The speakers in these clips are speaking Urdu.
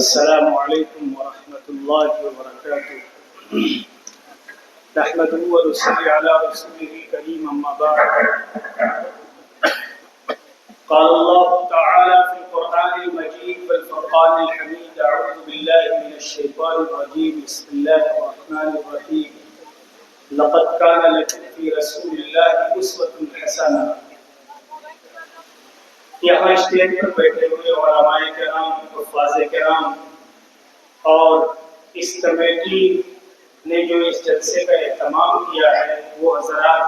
السلام علیکم ورحمۃ اللہ وبرکاتہ۔ نحمده ونصلي على رسوله الكريم اما بعد۔ قال الله تعالى في القرآن المجيد والفرقان الحميد: أعوذ بالله من الشيطان الرجيم، بسم الله الرحمن الرحيم، لقد كان لكم في رسول الله أسوة حسنة۔ یہاں اسٹیج پر بیٹھے ہوئے علماء کرام، حفاظ کرام اور اس کمیٹی نے جو اس جلسے کا اہتمام کیا ہے وہ حضرات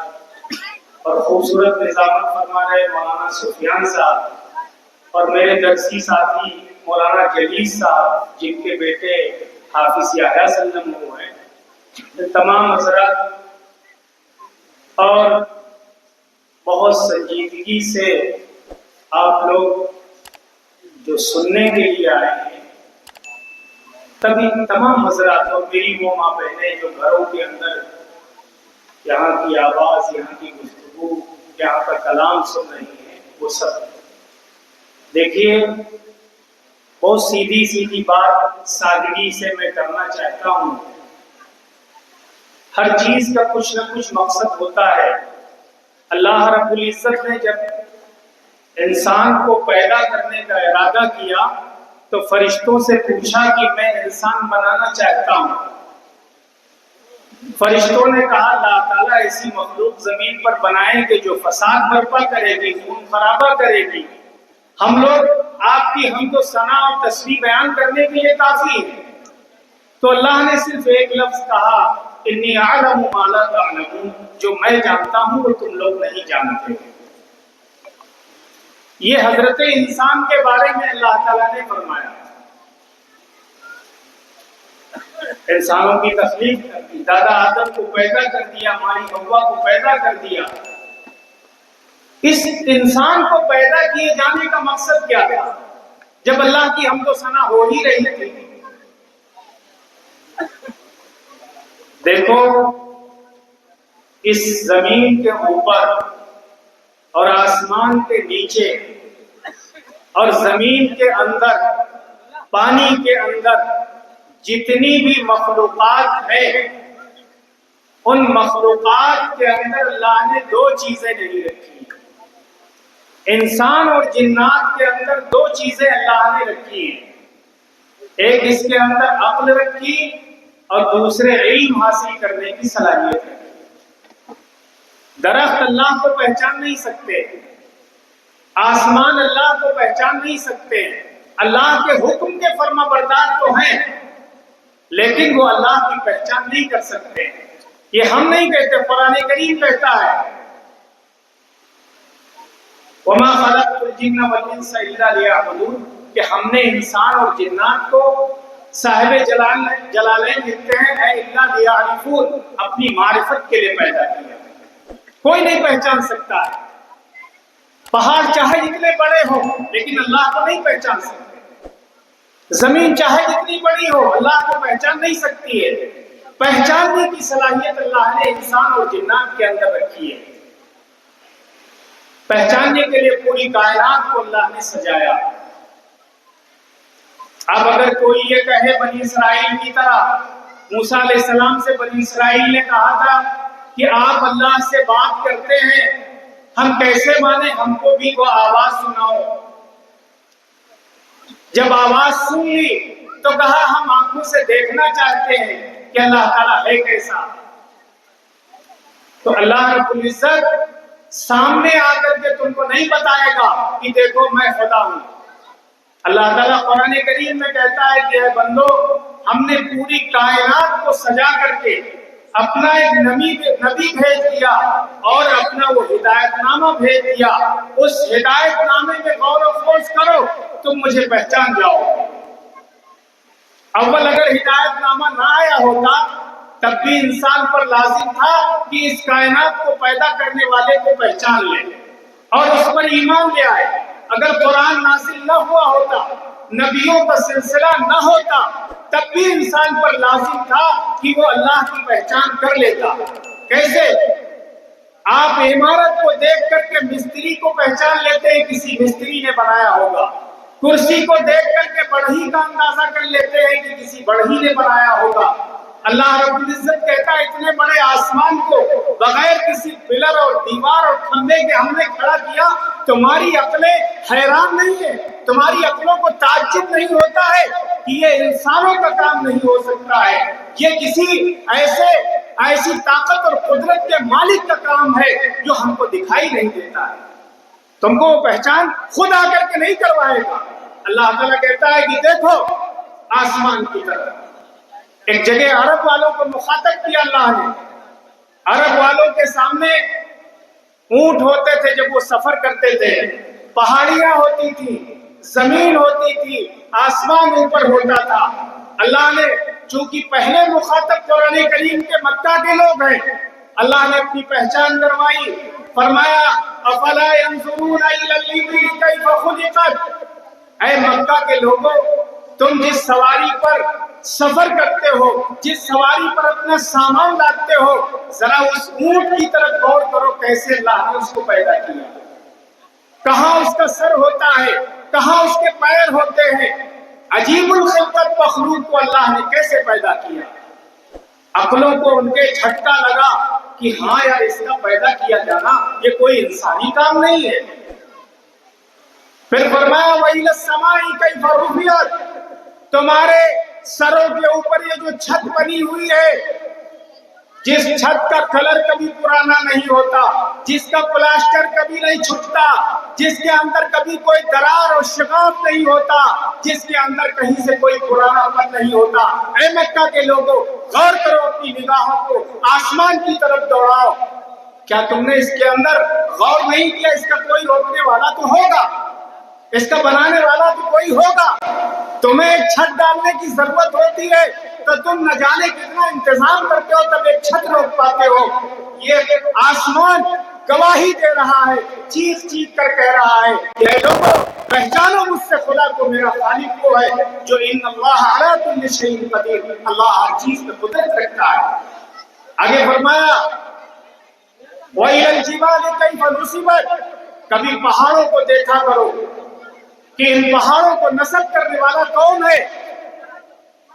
اور خوبصورت نظامت فرما رہے مولانا سفیان صاحب اور میرے درسی ساتھی مولانا جلیل صاحب جن کے بیٹے حافظ یحییٰ سلم ہوئے ہیں، تمام حضرات اور بہت سنجیدگی سے آپ لوگ جو سننے کے لیے آئے ہیں، تبھی تمام حضرات اور میری وہ ماں بہنیں جو گھروں کے اندر یہاں کی آواز، یہاں کی گفتگو، یہاں کا کلام سن رہی ہیں، وہ سب دیکھیے بہت سیدھی سیدھی بات سادگی سے میں کرنا چاہتا ہوں۔ ہر چیز کا کچھ نہ کچھ مقصد ہوتا ہے۔ اللہ رب العزت نے جب انسان کو پیدا کرنے کا ارادہ کیا تو فرشتوں سے پوچھا کہ میں انسان بنانا چاہتا ہوں۔ فرشتوں نے کہا اللہ تعالیٰ ایسی مخلوق زمین پر بنائیں کہ جو فساد برپا کرے گی، خون خرابہ کرے گی۔ ہم لوگ آپ کی حمد و ثنا اور تسبیح بیان کرنے کے لیے کافی ہیں۔ تو اللہ نے صرف ایک لفظ کہا، انی اعلم ما لا تعلمون، جو میں جانتا ہوں وہ تم لوگ نہیں جانتے۔ یہ حضرت انسان کے بارے میں اللہ تعالیٰ نے فرمایا۔ انسانوں کی تخلیق کر دی، دادا آدم کو پیدا کر دیا، مائی حوا کو پیدا کر دیا۔ اس انسان کو پیدا کیے جانے کا مقصد کیا تھا؟ جب اللہ کی حمد و ثنا ہو ہی رہی تھی، دیکھو اس زمین کے اوپر اور آسمان کے نیچے اور زمین کے اندر، پانی کے اندر جتنی بھی مخلوقات ہے، ان مخلوقات کے اندر اللہ نے دو چیزیں نہیں رکھی۔ انسان اور جنات کے اندر دو چیزیں اللہ نے رکھی ہیں، ایک اس کے اندر عقل رکھی اور دوسرے علم حاصل کرنے کی صلاحیت ہے۔ درخت اللہ کو پہچان نہیں سکتے، آسمان اللہ کو پہچان نہیں سکتے، اللہ کے حکم کے فرما بردار تو ہیں لیکن وہ اللہ کی پہچان نہیں کر سکتے۔ یہ ہم نہیں کہتے، قرآن کریم کہتا ہے وَمَا خَلَقْتُ الْجِنَّ وَالْإِنسَ إِلَّا لِيَعْبُدُونَ، کہ ہم نے انسان اور جنات کو صاحب جلالین لکھتے ہیں اے اللہ لیعرفون، اپنی معرفت کے لیے پیدا کیا۔ کوئی نہیں پہچان سکتا ہے۔ پہاڑ چاہے جتنے بڑے ہوں لیکن اللہ کو نہیں پہچان سکتے، زمین چاہے جتنی بڑی ہو اللہ کو پہچان نہیں سکتی ہے۔ پہچاننے کی صلاحیت اللہ نے انسان اور جنات کے اندر رکھی ہے۔ پہچاننے کے لیے پوری کائنات کو اللہ نے سجایا۔ اب اگر کوئی یہ کہے بنی اسرائیل کی طرح، موسیٰ علیہ السلام سے بنی اسرائیل نے کہا تھا کہ آپ اللہ سے بات کرتے ہیں، ہم کیسے مانیں، ہم کو بھی وہ آواز سناؤ۔ جب آواز سن لی تو کہا ہم آنکھوں سے دیکھنا چاہتے ہیں کہ اللہ تعالیٰ ہے کیسا۔ تو اللہ رب العزت سامنے آ کر کے تم کو نہیں بتائے گا کہ دیکھو میں خدا ہوں۔ اللہ تعالیٰ قرآن کریم میں کہتا ہے کہ اے بندو، ہم نے پوری کائنات کو سجا کر کے اپنا ایک نبی بھیج دیا اور اپنا وہ ہدایت نامہ بھیج دیا۔ اس ہدایت نامے میں غور و خوض کرو، تم مجھے پہچان جاؤ۔ اول اگر ہدایت نامہ نہ آیا ہوتا تب بھی انسان پر لازم تھا کہ اس کائنات کو پیدا کرنے والے کو پہچان لے اور اس پر ایمان لے آئے۔ اگر قرآن نازل نہ ہوا ہوتا، نبیوں کا سلسلہ نہ ہوتا، تب بھی انسان پر لازم تھا کہ وہ اللہ کی پہچان کر لیتا۔ کیسے؟ آپ عمارت کو دیکھ کر کے مستری کو پہچان لیتے ہیں، کسی مستری نے بنایا ہوگا۔ کرسی کو دیکھ کر کے بڑھئی کا اندازہ کر وہی نے بنایا ہوگا۔ اللہ رب العزت کہتا ہے اتنے بڑے آسمان کو بغیر کسی پلر اور دیوار اور کھمبے کے ہم نے کھڑا کیا، تمہاری عقلیں حیران نہیں ہے؟ تمہاری عقلوں کو تعجب نہیں ہوتا ہے کہ یہ انسانوں کا کام نہیں ہو سکتا ہے، یہ کسی ایسی طاقت اور قدرت کے مالک کا کام ہے جو ہم کو دکھائی نہیں دیتا ہے؟ تم کو وہ پہچان خود آ کر کے نہیں کروائے گا۔ اللہ تعالیٰ کہتا ہے کہ دیکھو آسمان کی طرف۔ ایک جگہ عرب والوں کو مخاطب کیا اللہ نے۔ عرب والوں کے سامنے اونٹ ہوتے تھے جب وہ سفر کرتے تھے، پہاڑیاں ہوتی تھی، زمین ہوتی تھی، آسمان اوپر ہوتا تھا۔ اللہ نے چونکہ پہلے مخاطب قرآن کریم کے مکہ کے لوگ ہیں، اللہ نے اپنی پہچان کروائی، فرمایا افلا ينظرون الى الابل كيف خلقت۔ اے مکہ کے لوگوں، تم جس سواری پر سفر کرتے ہو، جس سواری پر اپنا سامان لاتے ہو، ذرا اس اونٹ کی طرف غور کرو کیسے اللہ نے اس کو پیدا کیا، کہاں اس کا سر ہوتا ہے، کہاں اس کے پیر ہوتے ہیں، عجیب الخلقت مخلوق کو اللہ نے کیسے پیدا کیا۔ عقلوں کو ان کے جھٹکا لگا کہ ہاں یار اس کا پیدا کیا جانا یہ کوئی انسانی کام نہیں ہے۔ پھر فرمایا وَإِلَى السَّمَاءِ كَيْفَ رُفِعَتْ، تمہارے سروں کے اوپر یہ جو چھت بنی ہوئی ہے، جس چھت کا کلر کبھی پرانا نہیں ہوتا، جس کا پلاسٹر کبھی نہیں چھٹتا، جس کے اندر کبھی کوئی درار اور شگاف نہیں ہوتا، جس کے اندر کہیں سے کوئی پرانا پن نہیں ہوتا۔ اے مکہ کے لوگوں، غور کرو اپنی نگاہوں کو آسمان کی طرف دوڑاؤ۔ کیا تم نے اس کے اندر غور نہیں کیا اس کا کوئی روکنے والا تو ہوگا، اس کا بنانے والا تو کوئی ہوگا؟ تمہیں ایک چھت ڈالنے کی ضرورت ہوتی ہے تو تم نہ جانے کتنا انتظام کرتے ہو تب ایک چھت روک پاتے ہو۔ یہ آسمان گواہی دے رہا ہے، چیخ چیخ کر کہہ رہا ہے کہ اے لوگوں پہچانو مجھ سے خدا کو، میرا خالق وہ ہے جو ان اللہ علی کل شیء قدیر، اللہ ہر چیز پہ قدرت رکھتا ہے۔ آگے فرمایا وَإِلَى الْجِبَالِ كَيْفَ نُصِبَتْ، کبھی پہاڑوں کو دیکھا کرو کہ ان پہاڑوں کو نصب کرنے والا کون ہے۔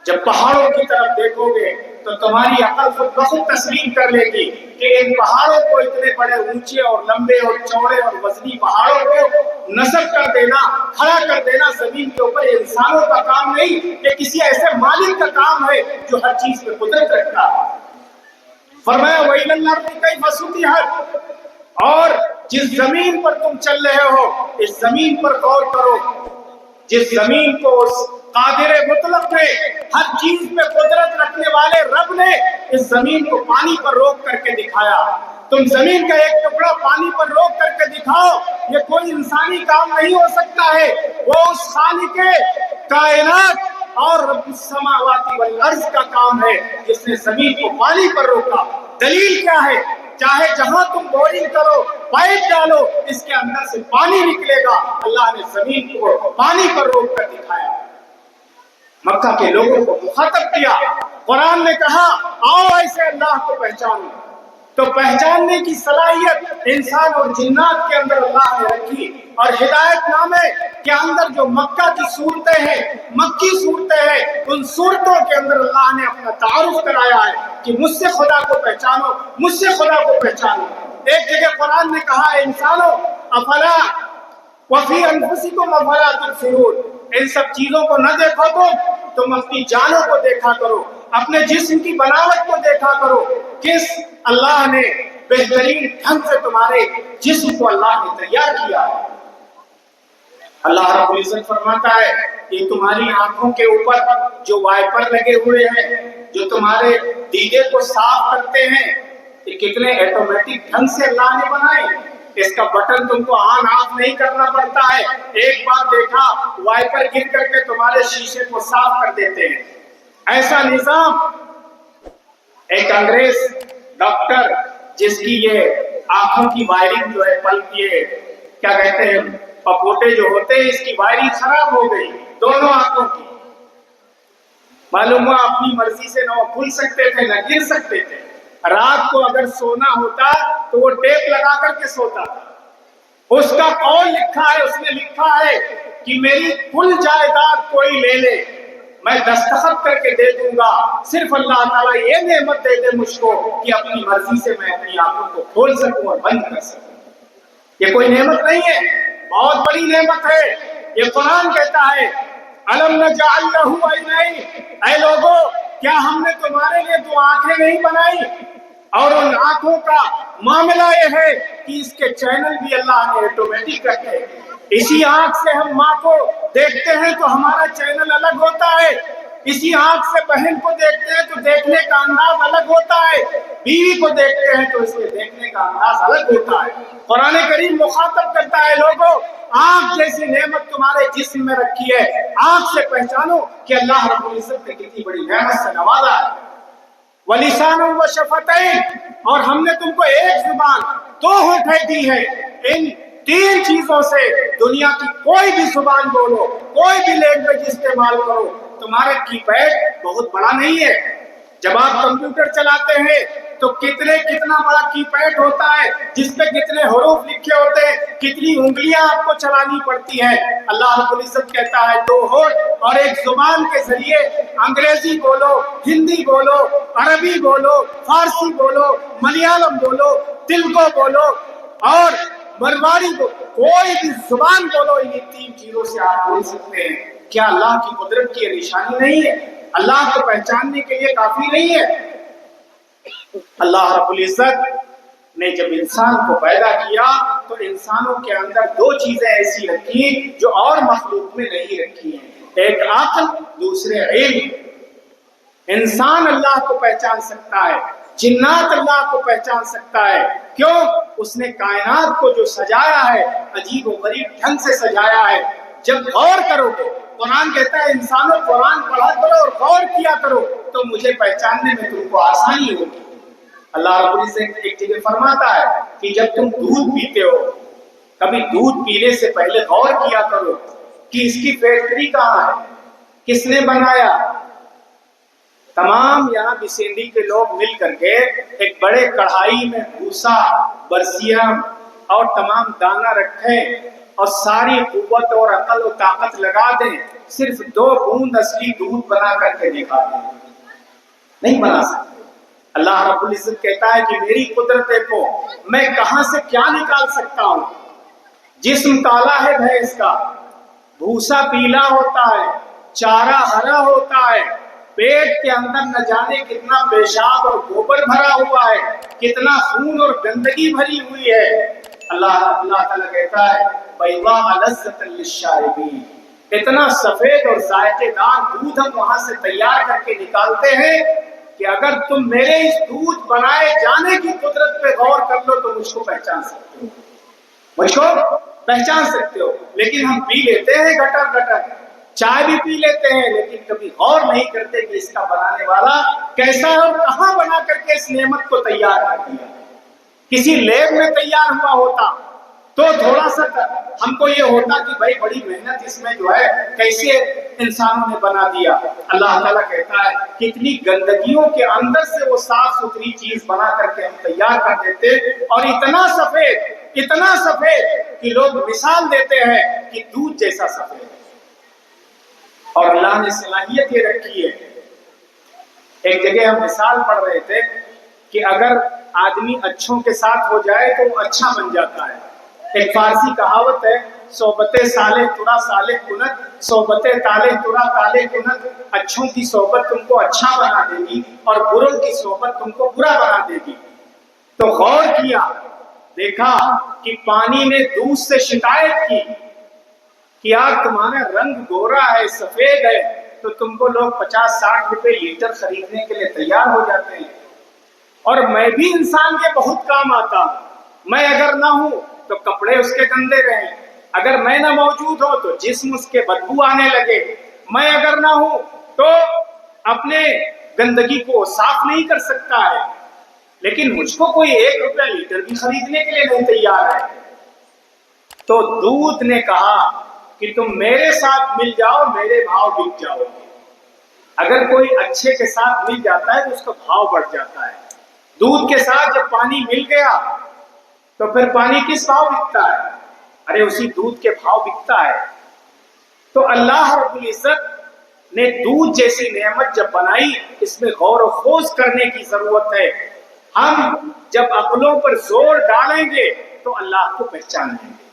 جب پہاڑوں کی طرف دیکھو گے تو تمہاری عقل خود بخود تسلیم کر لے گی کہ ان پہاڑوں کو، اتنے بڑے اونچے اور لمبے اور چوڑے اور وزنی پہاڑوں کو نصب کر دینا، کھڑا کر دینا زمین کے اوپر، یہ انسانوں کا کام نہیں، یہ کسی ایسے مالک کا کام ہے جو ہر چیز پہ قدرت رکھتا ہے۔ فرمایا وَإِلَى الْأَرْضِ كَيْفَ سُطِحَتْ، اور جس زمین پر تم چل رہے ہو اس زمین پر غور کرو، جس زمین کو اس قادر مطلق نے، ہر چیز پہ قدرت رکھنے والے رب نے اس زمین کو پانی پر روک کر کے دکھایا۔ تم زمین کا ایک ٹکڑا پانی پر روک کر کے دکھاؤ، یہ کوئی انسانی کام نہیں ہو سکتا ہے، وہ اس خالق کائنات اور رب السماوات والارض کا کام ہے جس نے زمین کو پانی پر روکا۔ دلیل کیا ہے؟ چاہے جہاں تم بورنگ کرو، پائپ ڈالو، اس کے اندر سے پانی نکلے گا۔ اللہ نے زمین کو پانی پر روک کر دکھایا، مکہ کے لوگوں کو مخاطب کیا۔ قرآن نے کہا آؤ ایسے اللہ کو پہچانو، تو پہچاننے کی صلاحیت انسان اور جنات کے اندر اللہ نے رکھی، اور ہدایت نامے کے اندر جو مکہ کی صورتیں ہیں، مکی صورتیں ہیں، ان صورتوں کے اندر اللہ نے اپنا تعارف کرایا ہے کہ مجھ سے خدا کو پہچانو، مجھ سے خدا کو پہچانو۔ ایک جگہ قرآن نے کہا انسانوں افلا وفی انفسکم افلا تبصرون، ان سب چیزوں کو نہ دیکھو تم اپنی جانوں کو دیکھا کرو، اپنے جسم کی بناوٹ کو دیکھا کرو، کس اللہ نے بہترین ڈھنگ سے تمہارے جسم کو اللہ نے تیار کیا ہے۔ اللہ رب العزت فرماتا ہے کہ تمہاری آنکھوں کے اوپر جو وائپر لگے ہوئے ہیں، جو تمہارے دیدے کو صاف کرتے ہیں، یہ کتنے ایٹومیٹک ڈھنگ سے اللہ نے بنائے۔ اس کا بٹن تم کو آن آف نہیں کرنا پڑتا ہے، ایک بار دیکھا وائپر گر کر کے تمہارے شیشے کو صاف کر دیتے ہیں۔ ایسا نظام ایک انگریز ڈاکٹر جس کی یہ آنکھوں کی وائرنگ جو ہے بلب یہ کیا کہتے ہیں پپوٹے جو ہوتے ہیں، اس کی وائرنگ خراب ہو گئی دونوں آنکھوں کی، معلوم ہوا اپنی مرضی سے نہ وہ کھل سکتے تھے نہ گر سکتے تھے۔ رات کو اگر سونا ہوتا تو وہ ٹیپ لگا کر کے سوتا تھا۔ اس کا قول لکھا ہے، اس نے لکھا ہے کہ میری کل جائیداد کوئی لے لے میں دستخط کر کے دے دوں گا، صرف اللہ تعالیٰ یہ نعمت دے دے مجھ کو کہ اپنی مرضی سے میں اپنی آنکھوں کو کھول سکوں اور بند کر سکوں۔ یہ کوئی نعمت نہیں ہے، بہت بڑی نعمت ہے۔ یہ قرآن کہتا ہے الم نجعل لہ عینین، اے لوگو کیا ہم نے تمہارے لیے دو آنکھیں نہیں بنائی؟ اور ان آنکھوں کا معاملہ یہ ہے کہ اس کے چینل بھی اللہ نے آٹومیٹک رکھے۔ اسی آنکھ سے ہم ماں کو دیکھتے ہیں تو ہمارا چینل الگ ہوتا ہے، اسی آنکھ سے بہن کو دیکھتے ہیں تو دیکھنے کا انداز الگ ہوتا ہے، بیوی کو دیکھتے ہیں تو اس کے دیکھنے کا انداز الگ ہوتا ہے۔ قرآن کریم مخاطب کرتا ہے لوگوں، آنکھ جیسی نعمت تمہارے جسم میں رکھی ہے، آنکھ سے پہچانو کہ اللہ رب العزت نے کتنی بڑی نعمت سے نوازا ہے۔ وَلِسَانٌ وَشَفَتَيْنِ، اور ہم نے تم کو ایک زبان، دو ہونٹیں دی ہے۔ ان تین چیزوں سے دنیا کی کوئی بھی زبان بولو، کوئی بھی لینگویج استعمال کرو، تمہارا کی پیڈ بہت بڑا نہیں ہے۔ جب آپ کمپیوٹر چلاتے ہیں تو کتنا بڑا کی پیڈ ہوتا ہے جس پہ کتنے حروف لکھے ہوتے ہیں، کتنی انگلیاں آپ کو چلانی پڑتی ہیں۔ اللہ رب العزت کہتا ہے دو ہونٹ اور ایک زبان کے ذریعے انگریزی بولو، ہندی بولو، عربی بولو، فارسی بولو، ملیالم بولو، تیلگو بولو اور مرواڑی بولو، کوئی بھی زبان بولو، انہی تین چیزوں سے آپ بول سکتے ہیں۔ کیا اللہ کی قدرت کی نشانی نہیں ہے؟ اللہ کو پہچاننے کے لیے کافی نہیں ہے؟ اللہ رب العزت نے جب انسان کو پیدا کیا تو انسانوں کے اندر دو چیزیں ایسی رکھی جو اور مخلوق میں نہیں رکھی ہیں، ایک عقل، دوسرے علم۔ انسان اللہ کو پہچان سکتا ہے، جنات اللہ کو پہچان سکتا ہے، کیوں؟ اس نے کائنات کو جو سجایا ہے عجیب و غریب ڈھنگ سے سجایا ہے۔ جب غور کرو گے، قرآن کہتا ہے انسانوں قرآن پڑھا کرو اور غور کیا کرو تو مجھے پہچاننے میں تم کو آسانی ہوگی۔ اللہ رب العزت ایک جگہ فرماتا ہے کہ جب تم دودھ پیتے ہو، کبھی دودھ پینے سے پہلے غور کیا کرو کہ اس کی فیکٹری کہاں ہے، کس نے بنایا۔ تمام یہاں بسینڈی کے لوگ مل کر کے ایک بڑے کڑھائی میں بھوسا، برسیا اور تمام دانہ رکھیں اور ساری قوت اور عقل و طاقت لگا دیں، صرف 2 بوند اصلی دودھ بنا کر کے دکھا دیں، نہیں بنا سکتے۔ اللہ رب العزت کہتا ہے کہ میری قدرت کو میں کہاں سے کیا نکال سکتا ہوں۔ جسم کالا ہے بھینس کا، بھوسا پیلا ہوتا ہے، چارہ ہرا ہوتا ہے، پیٹ کے اندر نہ جانے کتنا پیشاب اور گوبر بھرا ہوا ہے، کتنا خون اور گندگی بھری ہوئی ہے۔ اللہ تعالیٰ کہتا ہے بَيْضَاءَ لَذَّةً لِلشَّارِبِينَ، اتنا سفید اور ذائقے دار دودھ ہم وہاں سے تیار کر کے نکالتے ہیں کہ اگر تم میرے اس دودھ بنائے جانے کی قدرت پہ غور کر لو تو مجھ کو پہچان سکتے ہو، مجھ کو پہچان سکتے ہو۔ لیکن ہم پی لیتے ہیں گٹر، چائے بھی پی لیتے ہیں، لیکن کبھی غور نہیں کرتے کہ اس کا بنانے والا کیسا ہے اور کہاں بنا کر کے اس نعمت کو تیار کر دیا۔ کسی لیب میں تیار ہوا ہوتا تو تھوڑا سا ہم کو یہ ہوتا کہ بھائی بڑی محنت اس میں جو ہے کیسے انسانوں نے بنا دیا۔ اللہ تعالیٰ کہتا ہے کتنی گندگیوں کے اندر سے وہ صاف ستھری چیز بنا کر کے ہم تیار کر دیتے، اور اتنا سفید کہ لوگ مثال دیتے ہیں کہ دودھ جیسا سفید ہے۔ اور اللہ نے صلاحیت یہ رکھی ہے، ایک جگہ ہم مثال پڑھ رہے تھے کہ اگر آدمی اچھوں کے ساتھ ہو جائے تو وہ اچھا بن جاتا ہے۔ ایک فارسی کہاوت ہے صحبت صالح ترا صالح کنت، صحبت طالح ترا طالح کنت، اچھوں کی صحبت تم کو اچھا بنا دے گی اور بروں کی صحبت تم کو برا بنا دے گی۔ تو غور کیا، دیکھا کہ پانی نے دودھ سے شکایت کی کہ یار تمہارا رنگ گورا ہے، سفید ہے، تو تم کو لوگ 50-60 روپے لیٹر خریدنے کے لیے تیار ہو جاتے ہیں۔ اور میں بھی انسان کے بہت کام آتا ہوں، میں اگر نہ ہوں تو کپڑے اس کے گندے رہیں، اگر میں نہ موجود ہوں تو جسم اس کے بدبو آنے لگے، میں اگر نہ ہوں تو اپنے گندگی کو صاف نہیں کر سکتا ہے، لیکن مجھ کو کوئی 1 روپیہ لیٹر بھی خریدنے کے لیے نہیں تیار ہے۔ تو دودھ نے کہا کہ تم میرے ساتھ مل جاؤ، میرے بھاؤ بک جاؤ گے۔ اگر کوئی اچھے کے ساتھ مل جاتا ہے تو اس کا بھاؤ بڑھ جاتا ہے۔ دودھ کے ساتھ جب پانی مل گیا تو پھر پانی کس بھاؤ بکتا ہے؟ ارے اسی دودھ کے بھاؤ بکتا ہے۔ تو اللہ رب العزت نے دودھ جیسی نعمت جب بنائی، اس میں غور و خوض کرنے کی ضرورت ہے۔ ہم جب عقلوں پر زور ڈالیں گے تو اللہ کو پہچان لیں گے،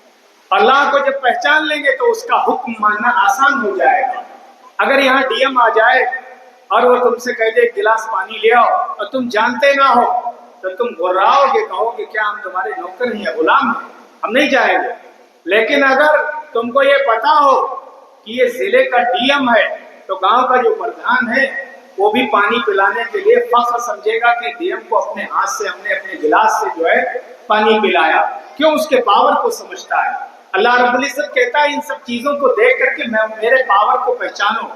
اللہ کو جب پہچان لیں گے تو اس کا حکم ماننا آسان ہو جائے گا۔ اگر یہاں ڈی ایم آ جائے اور وہ تم سے کہہ دے ایک گلاس پانی لے آؤ اور تم جانتے نہ ہو تو تم گھراؤ گے، کہو گے کیا ہم تمہارے نوکر ہیں، غلام ہیں، ہم نہیں جائیں گے۔ لیکن اگر تم کو یہ پتا ہو کہ یہ ضلع کا ڈی ایم ہے تو گاؤں کا جو پردھان ہے وہ بھی پانی پلانے کے لیے فخر سمجھے گا کہ ڈی ایم کو اپنے ہاتھ سے ہم نے اپنے گلاس سے جو ہے پانی پلایا، کیوں؟ اس کے پاور کو سمجھتا ہے۔ اللہ رب العزت کہتا ہے ان سب چیزوں کو دیکھ کر کے میرے پاور کو پہچانو،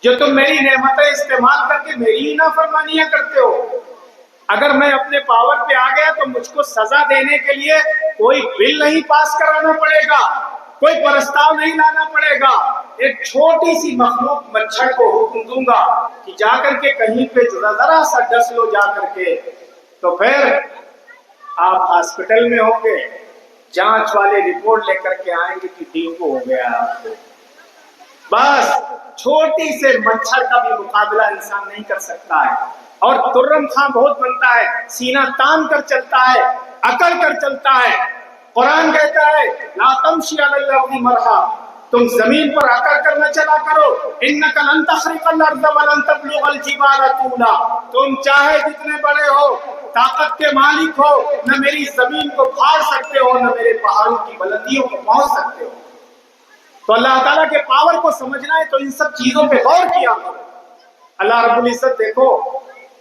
جو تم میری نعمتیں استعمال کر کے میری ہی نافرمانیاں کرتے ہو۔ اگر میں اپنے پاور پہ آ گیا تو مجھ کو سزا دینے کے لیے کوئی بل نہیں پاس کرانا پڑے گا، کوئی پرستاؤ نہیں لانا پڑے گا، ایک چھوٹی سی مخلوق مچھر کو حکم دوں گا کہ جا کر کے کہیں پہ ذرا سا ڈس لو جا کر کے، تو پھر آپ ہاسپٹل میں ہوں گے، جانچ والے رپورٹ لے کر کے آئیں گے کہ ڈینگو ہو گیا آپ کو۔ بس چھوٹی سے مچھر کا بھی مقابلہ انسان نہیں کر سکتا ہے، اور ترم خاں بہت بنتا ہے، سینہ تان کر چلتا ہے، اکڑ کر چلتا ہے۔ قرآن کہتا ہے لا تمشی علی الارض مرحا، تم زمین پر اکڑ کر نہ چلا کرو، انک لن تخرق الارض ولن تبلغ الجبال طولا، تم چاہے جتنے بڑے ہو، طاقت کے مالک ہو، نہ میری زمین کو پھاڑ سکتے ہو، نہ میرے پہاڑوں کی بلندیوں کو پہنچ سکتے ہو۔ تو اللہ تعالیٰ کے پاور کو سمجھنا ہے تو ان سب چیزوں پہ غور کیا کرو۔ اللہ رب العزت دیکھو،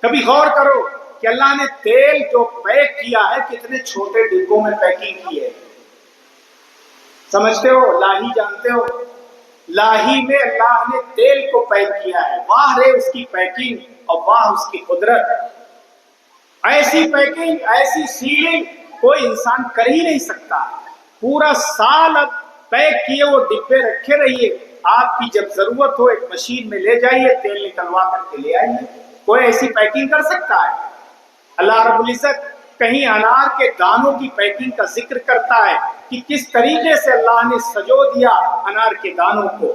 کبھی غور کرو کہ اللہ نے تیل جو پیک کیا ہے کتنے چھوٹے ڈبوں میں پیکنگ کی ہے، سمجھتے ہو؟ لاہی جانتے ہو؟ لاہی میں اللہ نے تیل کو پیک کیا ہے، واہ رے اس کی پیکنگ اور واہ اس کی قدرت۔ ایسی پیکنگ، ایسی سیلنگ کوئی انسان کر ہی نہیں سکتا۔ پورا سال اب پیک کیے وہ ڈبے رکھے رہیے، آپ کی جب ضرورت ہو ایک مشین میں لے جائیے، تیل نکلوا کر کے لے آئیے۔ کوئی ایسی پیکنگ کر سکتا ہے؟ اللہ رب العزت کہیں انار کے دانوں کی پیکنگ کا ذکر کرتا ہے کہ کس طریقے سے اللہ نے سجو دیا انار کے دانوں کو۔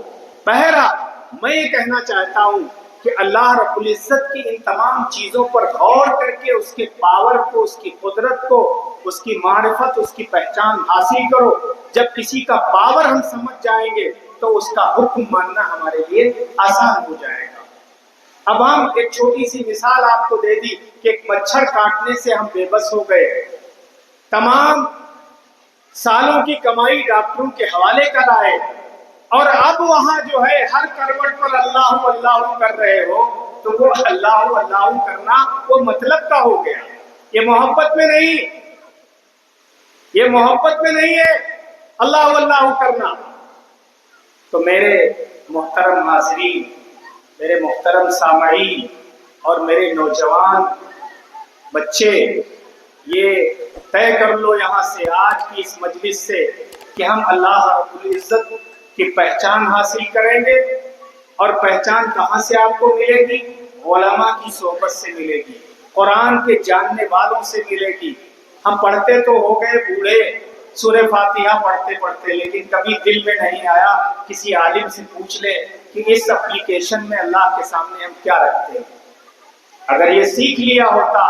بہرحال میں یہ کہنا چاہتا ہوں کہ اللہ رب العزت کی ان تمام چیزوں پر غور کر کے اس کے پاور کو، اس کی قدرت کو، اس کی معرفت، اس کی پہچان حاصل کرو۔ جب کسی کا پاور ہم سمجھ جائیں گے تو اس کا حکم ماننا ہمارے لیے آسان ہو جائے گا۔ اب ہم ایک چھوٹی سی مثال آپ کو دے دی کہ ایک مچھر کاٹنے سے ہم بے بس ہو گئے، تمام سالوں کی کمائی ڈاکٹروں کے حوالے کرائے، اور اب وہاں جو ہے ہر کروٹ پر اللہ اللہ کر رہے ہو، تو وہ اللہ اللہ کرنا وہ مطلب کا ہو گیا۔ یہ محبت میں نہیں، یہ محبت میں نہیں ہے اللہ اللہ کرنا۔ تو میرے محترم حاضرین، میرے محترم سامعین اور میرے نوجوان بچے، یہ طے کر لو یہاں سے، آج کی اس مجلس سے، کہ ہم اللہ رب العزت کی پہچان حاصل کریں گے۔ اور پہچان کہاں سے آپ کو ملے گی؟ علماء کی صحبت سے ملے گی، قرآن کے جاننے والوں سے ملے گی۔ ہم پڑھتے تو ہو گئے بوڑھے سورہ فاتحہ پڑھتے پڑھتے، لیکن کبھی دل میں نہیں آیا کسی عالم سے پوچھ لے کہ اس اپلیکیشن میں اللہ کے سامنے ہم کیا رکھتے ہیں۔ اگر یہ سیکھ لیا ہوتا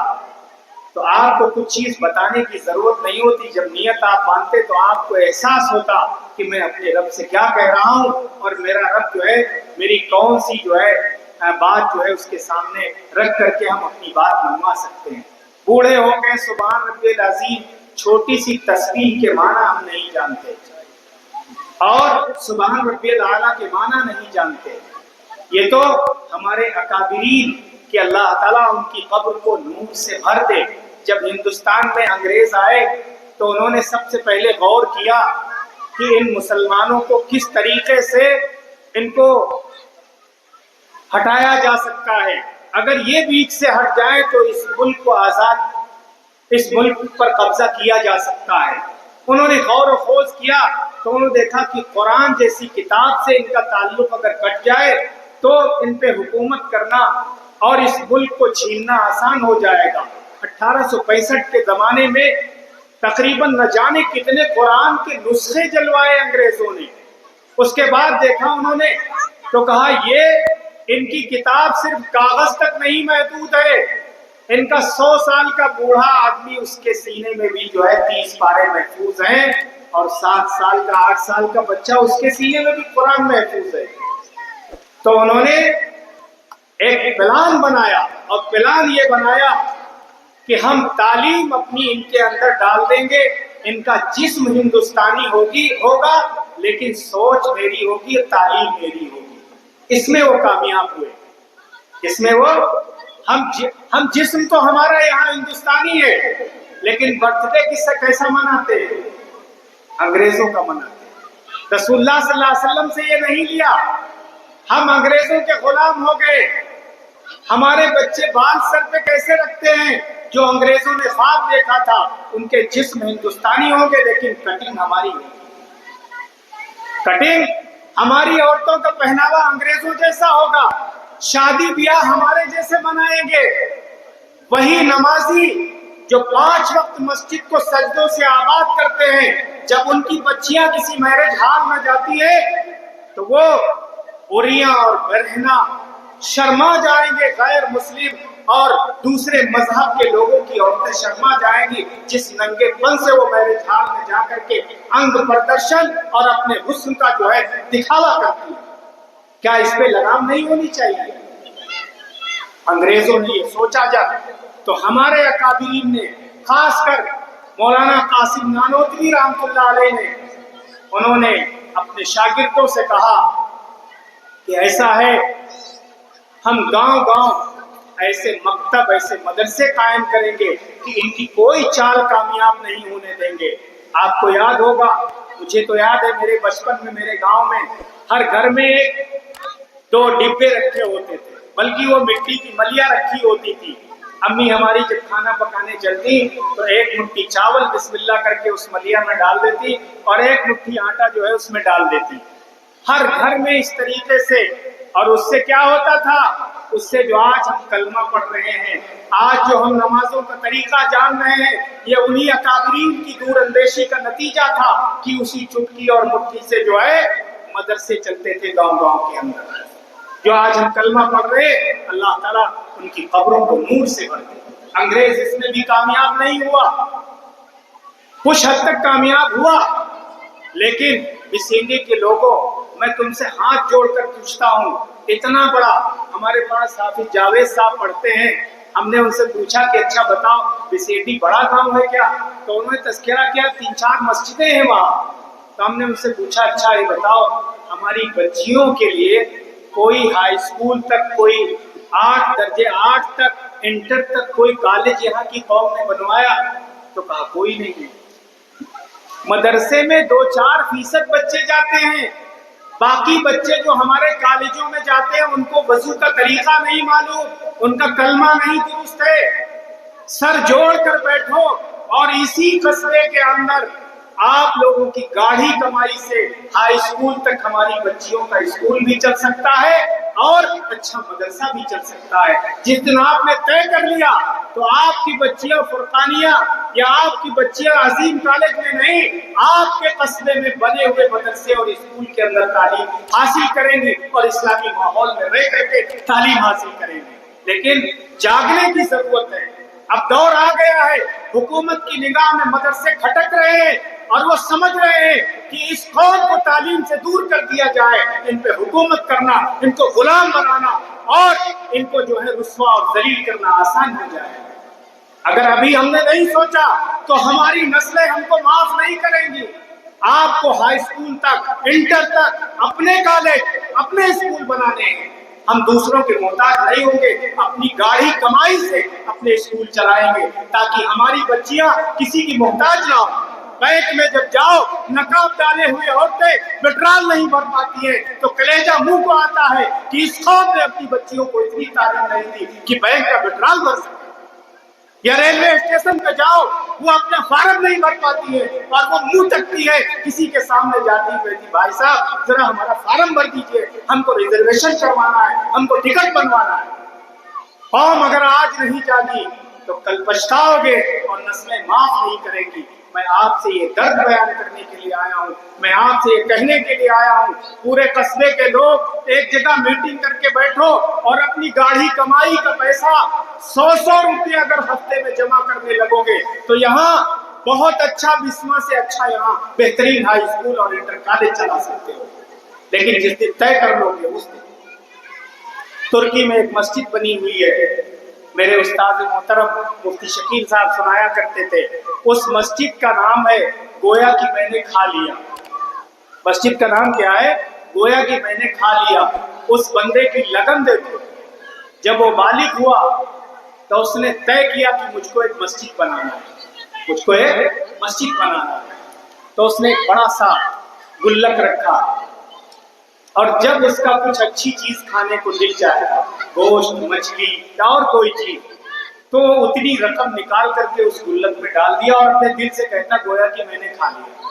تو آپ کو کچھ چیز بتانے کی ضرورت نہیں ہوتی۔ جب نیت آپ باندھتے تو آپ کو احساس ہوتا کہ میں اپنے رب سے کیا کہہ رہا ہوں، اور میرا رب جو ہے میری کون سی جو ہے بات جو ہے اس کے سامنے رکھ کر کے ہم اپنی بات منوا سکتے ہیں۔ بوڑھے ہو گئے، سبحان ربی العظیم چھوٹی سی تسبیح کے معنی ہم نہیں جانتے، اور سبحان ربی الاعلیٰ کے معنی نہیں جانتے۔ یہ تو ہمارے اکابرین کہ اللہ تعالیٰ ان کی قبر کو نور سے بھر دے۔ جب ہندوستان میں انگریز آئے تو انہوں نے سب سے پہلے غور کیا کہ ان مسلمانوں کو کس طریقے سے ان کو ہٹایا جا سکتا ہے۔ اگر یہ بیچ سے ہٹ جائے تو اس ملک کو اس ملک پر قبضہ کیا جا سکتا ہے۔ انہوں نے غور و خوض کیا تو انہوں نے دیکھا کہ قرآن جیسی کتاب سے ان کا تعلق اگر کٹ جائے تو ان پہ حکومت کرنا اور اس ملک کو چھیننا آسان ہو جائے گا۔ 1865 کے زمانے میں تقریباً نہ جانے کتنے قرآن کے نسخے جلوائے انگریزوں نے۔ اس کے بعد دیکھا انہوں نے تو کہا یہ ان کی کتاب صرف کاغذ تک نہیں محدود ہے، ان کا 100 سال کا بوڑھا آدمی اس کے سینے میں بھی جو ہے 30 پارے محفوظ ہیں، اور 7 سال کا 8 سال کا بچہ اس کے سینے میں بھی قرآن محفوظ ہے۔ تو انہوں نے ایک پلان بنایا، اور پلان یہ بنایا کہ ہم تعلیم اپنی ان کے اندر ڈال دیں گے، ان کا جسم ہندوستانی ہوگا لیکن سوچ میری ہوگی، تعلیم میری ہوگی۔ اس میں وہ کامیاب ہوئے، اس میں وہ ہم جسم تو ہمارا یہاں ہندوستانی ہے، لیکن برتھ ڈے کیسا مناتے ہیں؟ انگریزوں کا مناتے ہیں۔ رسول اللہ صلی اللہ علیہ وسلم سے یہ نہیں لیا، ہم انگریزوں کے غلام ہو گئے۔ ہمارے بچے بال سر پہ کیسے رکھتے ہیں؟ جو انگریزوں نے خواب دیکھا تھا، ان کے جسم ہندوستانی ہوں گے لیکن کٹنگ ہماری ہوگی، کٹنگ ہماری عورتوں کا پہناوا انگریزوں جیسا ہوگا، شادی بیاہ ہمارے جیسے منائیں گے۔ وہی نمازی جو 5 وقت مسجد کو سجدوں سے آباد کرتے ہیں، جب ان کی بچیاں کسی میرج ہال میں جاتی ہے تو وہ اوریاں اور برہنہ شرما جائیں گے، غیر مسلم اور دوسرے مذہب کے لوگوں کی عورتیں شرما جائیں گی، جس ننگے پن سے وہ میرج ہال میں جا کر کے انگ پردرشن اور اپنے حسن کا جو ہے دکھاوا کرتی ہے۔ کیا اس پہ لگام نہیں ہونی چاہیے؟ انگریزوں نے یہ سوچا جب، تو ہمارے اکابرین نے، خاص کر مولانا قاسم نانوتوی رحمۃ اللہ علیہ نے، انہوں نے اپنے شاگردوں سے کہا کہ ایسا ہے، ہم گاؤں گاؤں ایسے مکتب، ایسے مدرسے قائم کریں گے کہ ان کی کوئی چال کامیاب نہیں ہونے دیں گے۔ آپ کو یاد ہوگا، مجھے تو یاد ہے، میرے بچپن میں میرے گاؤں میں ہر گھر میں 2 ڈبے رکھے ہوتے تھے، بلکہ وہ مٹی کی ملیا رکھی ہوتی تھی۔ امی ہماری جب کھانا پکانے چلتی تو 1 مٹھی چاول بسم اللہ کر کے اس ملیا میں ڈال دیتی، اور 1 مٹھی آٹا جو ہے اس میں ڈال دیتی، ہر گھر میں اس طریقے سے۔ اور اس سے کیا ہوتا تھا؟ اس سے جو آج ہم کلمہ پڑھ رہے ہیں، آج جو ہم نمازوں کا طریقہ جان رہے ہیں، یہ انہی اکابرین کی دور اندیشی کا نتیجہ تھا کہ اسی چٹکی اور مٹھی سے جو ہے مدرسے چلتے تھے گاؤں گاؤں کے اندر۔ جو آج ہم کلمہ پڑھ رہے ہیں، اللہ تعالیٰ ان کی قبروں کو نور سے بھر دے۔ انگریز اس میں بھی کامیاب نہیں ہوا، کچھ حد تک کامیاب ہوا، لیکن بسینڈی کے لوگوں، میں تم سے ہاتھ جوڑ کر پوچھتا ہوں، اتنا بڑا، ہمارے پاس حافظ جاوید صاحب پڑھتے ہیں، ہم نے ان سے پوچھا کہ اچھا بتاؤ بسینڈی بڑا گاؤں ہے کیا؟ تو انہوں نے تذکرہ کیا 3-4 مسجدیں ہیں وہاں۔ تو ہم نے ان سے پوچھا اچھا یہ بتاؤ، ہماری بچیوں کے لیے کوئی ہائی اسکول تک، کوئی 8 تک، انٹر تک کوئی کالج یہاں کی قوم نے بنوایا؟ تو کہا کوئی نہیں ہے۔ مدرسے میں 2-4% بچے جاتے ہیں، باقی بچے جو ہمارے کالجوں میں جاتے ہیں ان کو وضو کا طریقہ نہیں معلوم، ان کا کلمہ نہیں درست ہے۔ سر جوڑ کر بیٹھو، اور اسی قصبے کے اندر آپ لوگوں کی گاڑھی کمائی سے ہائی اسکول تک ہماری بچیوں کا اسکول بھی چل سکتا ہے اور اچھا مدرسہ بھی چل سکتا ہے۔ جس دن آپ نے طے کر لیا تو آپ کی بچیاں فرقانیہ یا آپ کی بچیاں عظیم کالج میں نہیں، آپ کے قصبے میں بنے ہوئے مدرسے اور اسکول کے اندر تعلیم حاصل کریں گی اور اسلامی ماحول میں رہ کر کے تعلیم حاصل کریں گی۔ لیکن جاگنے کی ضرورت ہے، اب دور آ گیا ہے، حکومت کی نگاہ میں مدرسے کھٹک رہے ہیں اور وہ سمجھ رہے ہیں کہ اس قوم کو تعلیم سے دور کر دیا جائے، ان پہ حکومت کرنا، ان کو غلام بنانا اور ان کو جو ہے رسوا اور ذلیل کرنا آسان ہو جائے۔ اگر ابھی ہم نے نہیں سوچا تو ہماری نسلیں ہم کو معاف نہیں کریں گی۔ آپ کو ہائی اسکول تک، انٹر تک اپنے کالج، اپنے اسکول بنانے ہیں، ہم دوسروں کے محتاج نہیں ہوں گے، اپنی گاڑی کمائی سے اپنے اسکول چلائیں گے تاکہ ہماری بچیاں کسی کی محتاج نہ ہوں۔ بینک میں جب جاؤ، نقاب ڈالے ہوئے عورتیں وڈرال نہیں بھر پاتی ہیں تو کلیجہ منہ کو آتا ہے کہ اس قوم نے اپنی بچیوں کو اتنی تعلیم نہیں دی کہ بینک کا وڈرال بھر سکے۔ یا ریلوے اسٹیشن پہ جاؤ، وہ اپنا فارم نہیں بھر پاتی ہے اور وہ منہ تکتی ہے کسی کے سامنے جاتی ہوئی، بھائی صاحب ذرا ہمارا فارم بھر دیجئے، ہم کو ریزرویشن کروانا ہے، ہم کو ٹکٹ بنوانا ہے۔ قوم اگر آج نہیں جاگی تو کل پچھتاؤ گے اور نسلیں معاف نہیں کریں گی۔ میں آپ سے یہ درد بیان کرنے کے لیے آیا ہوں، میں آپ سے یہ کہنے کے لیے آیا ہوں، پورے قصبے کے لوگ ایک جگہ میٹنگ کر کے بیٹھو اور اپنی گاڑھی کمائی کا پیسہ 100 روپے اگر ہفتے میں جمع کرنے لگو گے تو یہاں بہت اچھا، بسما سے اچھا یہاں بہترین ہائی اسکول اور انٹر کالج چلا سکتے ہو۔ لیکن جس دن طے کر لو گے اس دن ترکی میں ایک مسجد بنی ہوئی ہے، میرے استاد محترم مفتی شکیل صاحب سنایا کرتے تھے، اس مسجد کا نام ہے گویا کہ میں نے کھا لیا۔ مسجد کا نام کیا ہے؟ گویا کہ میں نے کھا لیا۔ اس بندے کی لگن دیکھو، جب وہ بالغ ہوا تو اس نے طے کیا کہ مجھ کو ایک مسجد بنانا ہے، مجھ کو ایک مسجد بنانا ہے۔ تو اس نے ایک بڑا سا گلک رکھا، اور جب اس کا کچھ اچھی چیز کھانے کو دل چاہتا، گوشت، مچھلی یا اور کوئی چیز، تو اتنی رقم نکال کر کے اس گلک میں ڈال دیا اور اپنے دل سے کہتا گویا کہ میں نے کھا لیا،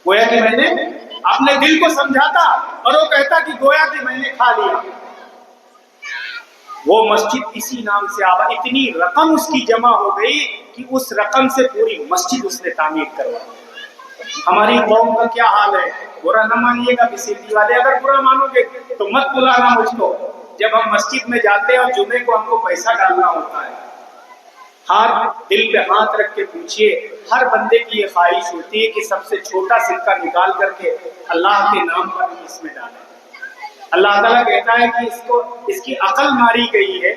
گویا کہ میں نے، اپنے دل کو سمجھاتا اور وہ کہتا کہ گویا کہ میں نے کھا لیا۔ وہ مسجد اسی نام سے آباد، اتنی رقم اس کی جمع ہو گئی کہ اس رقم سے پوری مسجد اس نے تعمیر کروائی۔ ہماری قوم کا کیا حال ہے؟ برا نہ مانیے گا بسیٹی والے، اگر برا مانو گے تو مت بلانا مجھ کو۔ جب ہم مسجد میں جاتے ہیں اور جمعے کو ہم کو پیسہ ڈالنا ہوتا ہے، دل پہ ہاتھ رکھ کے پوچھئے، ہر بندے کی یہ خواہش ہوتی ہے کہ سب سے چھوٹا سکہ نکال کر کے اللہ کے نام پر اس میں ڈالیں۔ اللہ تعالیٰ کہتا ہے کہ اس کی عقل ماری گئی ہے،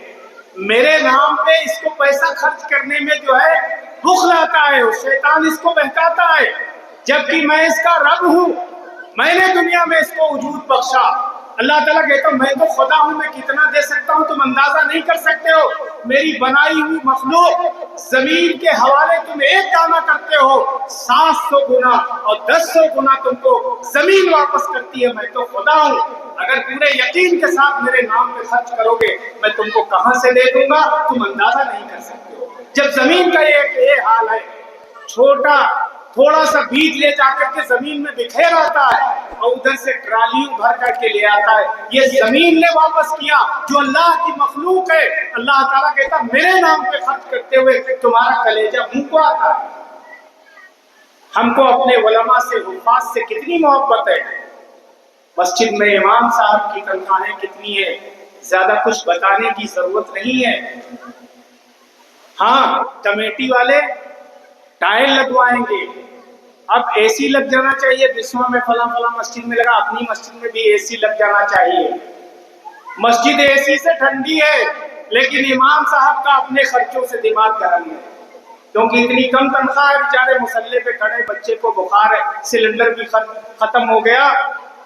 میرے نام پہ اس کو پیسہ خرچ کرنے میں جو ہے بخل آتا ہے، شیطان اس کو بہکاتا ہے، جبکہ میں اس کا رب ہوں، میں نے دنیا میں اس کو وجود بخشا۔ اللہ تعالیٰ کہتا ہوں میں تو خدا ہوں، میں کتنا دے سکتا ہوں تم اندازہ نہیں کر سکتے ہو۔ میری بنائی ہوئی مخلوق زمین کے حوالے تم ایک دانہ کرتے ہو، 700 گنا اور 1000 گنا تم کو زمین واپس کرتی ہے۔ میں تو خدا ہوں، اگر پورے یقین کے ساتھ میرے نام پہ خرچ کرو گے میں تم کو کہاں سے دے دوں گا تم اندازہ نہیں کر سکتے ہو۔ جب زمین کا یہ حال ہے، چھوٹا تھوڑا سا بیج لے جا کر کے زمین میں بکھیر آتا ہے اور ادھر سے ٹرالیوں بھر کر کے لے آتا ہے، یہ زمین نے واپس کیا جو اللہ کی مخلوق ہے۔ اللہ تعالیٰ کہتا میرے نام پہ خرچ کرتے ہوئے تمہارا کلیجہ منہ کو آتا ہے۔ ہم کو اپنے علماء سے، حفاظ سے کتنی محبت ہے۔ مسجد میں امام صاحب کی تنخواہیں کتنی ہے، زیادہ کچھ بتانے کی ضرورت نہیں ہے۔ ہاں، کمیٹی والے ٹائل لگوائیں گے، اب اے سی لگ جانا چاہیے، بسما میں فلاں مسجد میں لگا، اپنی مسجد میں بھی اے سی لگ جانا چاہیے۔ مسجد اے سی سے ٹھنڈی ہے لیکن امام صاحب کا اپنے خرچوں سے دماغ گرم ہے، کیونکہ اتنی کم تنخواہ ہے، بیچارے مسلح پہ کھڑے، بچے کو بخار ہے، سلنڈر بھی ختم ہو گیا،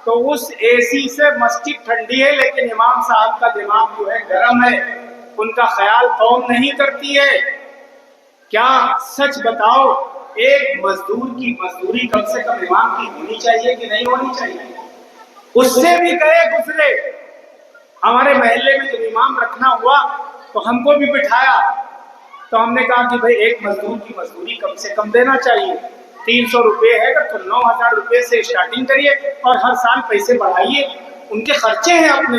تو اس اے سی سے مسجد ٹھنڈی ہے لیکن امام صاحب کا دماغ جو ہے گرم ہے، ان کا خیال قوم نہیں کرتی ہے۔ کیا سچ بتاؤ، ایک مزدور کی مزدوری کم سے کم امام کی ہونی چاہیے کہ نہیں ہونی چاہیے؟ اس سے بھی گئے گزرے۔ ہمارے محلے میں جب امام رکھنا ہوا تو ہم کو بھی بٹھایا، تو ہم نے کہا کہ بھئی ایک مزدور کی مزدوری کم سے کم دینا چاہیے، 300 روپے ہے تو 9000 روپے سے اسٹارٹنگ کریے اور ہر سال پیسے بڑھائیے، ان کے خرچے ہیں اپنے۔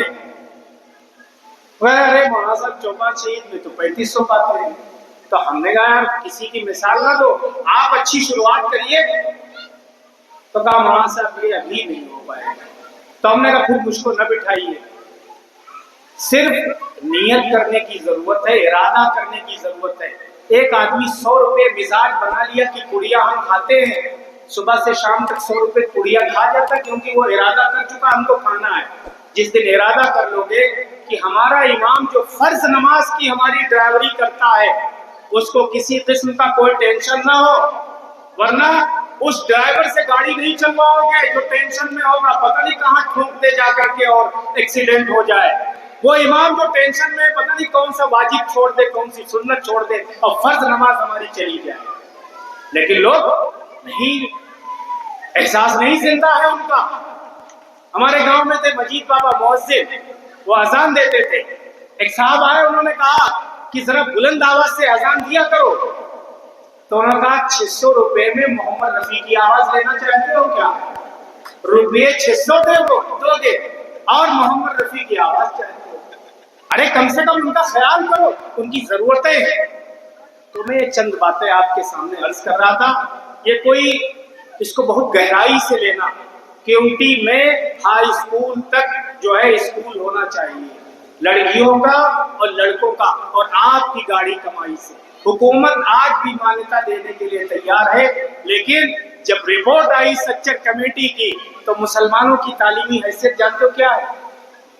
ارے مولانا صاحب چوپان شہید میں تو 3500 پاتے ہیں، تو ہم نے کہا یار کسی کی مثال نہ دو، آپ اچھی شروعات کریے۔ تو کہا مولانا صاحب یہ ابھی نہیں ہو پائے گا، تو ہم نے کہا پھر مجھ کو نہ بٹھائیے۔ صرف نیت کرنے کی ضرورت ہے، ارادہ کرنے کی ضرورت ہے۔ ایک آدمی 100 روپے مزاج بنا لیا کہ پڑیا ہم کھاتے ہیں، صبح سے شام تک 100 روپے پڑیا کھا جاتا کیونکہ وہ ارادہ کر چکا ہم کو کھانا ہے۔ جس دن ارادہ کر لو گے کہ ہمارا امام جو فرض نماز کی ہماری ڈرائیوری کرتا ہے اس کو کسی قسم کا کوئی ٹینشن نہ ہو، ورنہ اس ڈرائیور سے گاڑی نہیں چلواؤ گے جو ٹینشن میں ہوگا، پتہ نہیں کہاں ٹھوک دے جا کر کے اور ایکسیڈنٹ ہو جائے۔ وہ امام جو ٹینشن میں پتہ نہیں کون سا واجب چھوڑ دے، کون سی سنت چھوڑ دے اور فرض نماز ہماری چلی جائے۔ لیکن لوگ نہیں، احساس نہیں زندہ ہے ان کا۔ ہمارے گاؤں میں تھے مجید بابا مؤذن، وہ اذان دیتے تھے، ایک صاحب آئے، انہوں نے کہا کہ ذرا بلند آواز سے اذان دیا کرو، تو انہوں نے کہا 600 روپے میں محمد رفیع کی آواز لینا چاہتے ہو کیا؟ روپے 600 دو گے اور محمد رفیع کی آواز چاہتے ہو؟ ارے کم سے کم ان کا خیال کرو، ان کی ضرورتیں ہیں۔ تو میں یہ چند باتیں آپ کے سامنے عرض کر رہا تھا، یہ کوئی اس کو بہت گہرائی سے لینا کہ اونٹی میں ہائی اسکول تک جو ہے اسکول ہونا چاہیے، لڑکیوں کا اور لڑکوں کا، اور آپ کی گاڑی کمائی سے حکومت آج بھی مانیتا دینے کے لیے تیار ہے۔ لیکن جب رپورٹ آئی سٹرکچر کمیٹی کی تو مسلمانوں کی تعلیمی حیثیت جانتے ہو کیا ہے؟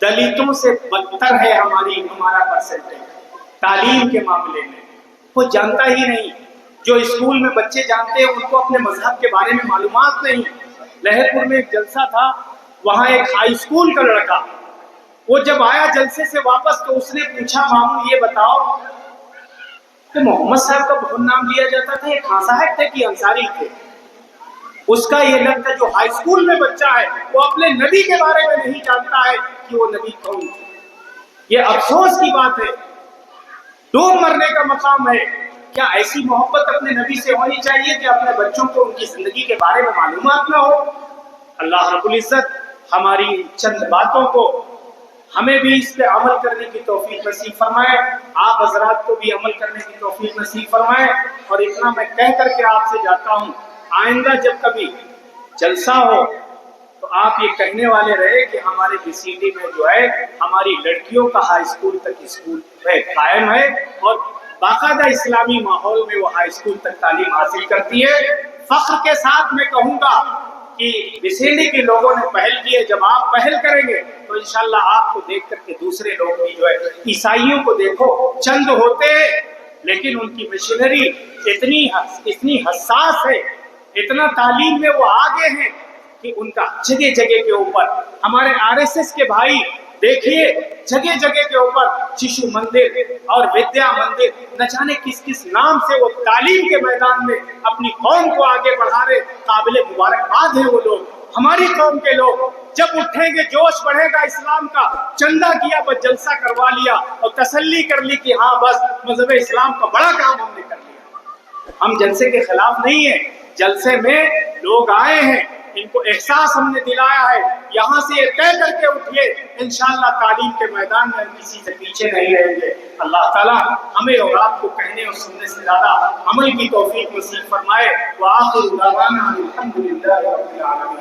دلتوں سے بدتر ہے ہمارا پرسنٹیج تعلیم کے معاملے میں۔ وہ جانتا ہی نہیں، جو اسکول میں بچے جانتے ہیں ان کو اپنے مذہب کے بارے میں معلومات نہیں۔ لہر پور میں ایک جلسہ تھا، وہاں ایک ہائی اسکول کا لڑکا، وہ جب آیا جلسے سے واپس تو اس نے پوچھا ماموں یہ بتاؤ کہ محمد صاحب کا بہت نام لیا جاتا تھا، یہ خان صاحب تھے کہ انصاری تھے؟ اس کا یہ لگتا جو ہائی اسکول میں بچہ ہے وہ اپنے نبی کے بارے میں نہیں جانتا ہے کہ وہ نبی کون تھے۔ یہ افسوس کی بات ہے، ڈوب مرنے کا مقام ہے۔ کیا ایسی محبت اپنے نبی سے ہونی چاہیے کہ اپنے بچوں کو ان کی زندگی کے بارے میں معلومات نہ ہو؟ اللہ رب العزت ہماری چند باتوں کو ہمیں بھی اس پہ عمل کرنے کی توفیق نصیب فرمائے، آپ حضرات کو بھی عمل کرنے کی توفیق نصیب فرمائے۔ اور اتنا میں کہہ کر کے آپ سے جاتا ہوں، آئندہ جب کبھی جلسہ ہو تو آپ یہ کہنے والے رہے کہ ہمارے BCD میں جو ہے ہماری لڑکیوں کا ہائی اسکول تک اسکول قائم ہے، اور باقاعدہ اسلامی ماحول میں وہ ہائی اسکول تک تعلیم حاصل کرتی ہے۔ فخر کے ساتھ میں کہوں گا کہ BCD کے لوگوں نے پہل کی ہے، جب آپ پہل کریں گے تو انشاءاللہ آپ کو دیکھ کر کے دوسرے لوگ بھی جو ہے، عیسائیوں کو دیکھو چند ہوتے ہیں لیکن ان کی مشینری اتنی حساس ہے، اتنا تعلیم میں وہ آگے ہیں کہ ان کا جگہ جگہ کے اوپر ہمارے RSS کے بھائی دیکھیے جگہ جگہ کے اوپر ششو مندر اور ودیا مندر، نہ جانے کس کس نام سے وہ تعلیم کے میدان میں اپنی قوم کو آگے بڑھا رہے۔ قابل مبارکباد ہیں وہ لوگ، ہماری قوم کے لوگ۔ جب اٹھیں گے جوش بڑھے گا اسلام کا، چندہ کیا بس جلسہ کروا لیا اور تسلی کر لی کہ ہاں بس مذہب اسلام کا بڑا کام ہم نے کر لیا۔ ہم جلسے کے خلاف نہیں ہیں، جلسے میں لوگ آئے ہیں، ان کو احساس ہم نے دلایا ہے، یہاں سے یہ طے کر کے اٹھیے انشاءاللہ تعلیم کے میدان میں ہم کسی سے پیچھے نہیں رہیں گے۔ اللہ تعالیٰ ہمیں اور آپ کو کہنے اور سننے سے زیادہ عمل کی توفیق نصیب فرمائے۔ وآخر دعوانا الحمدللہ رب العالمین۔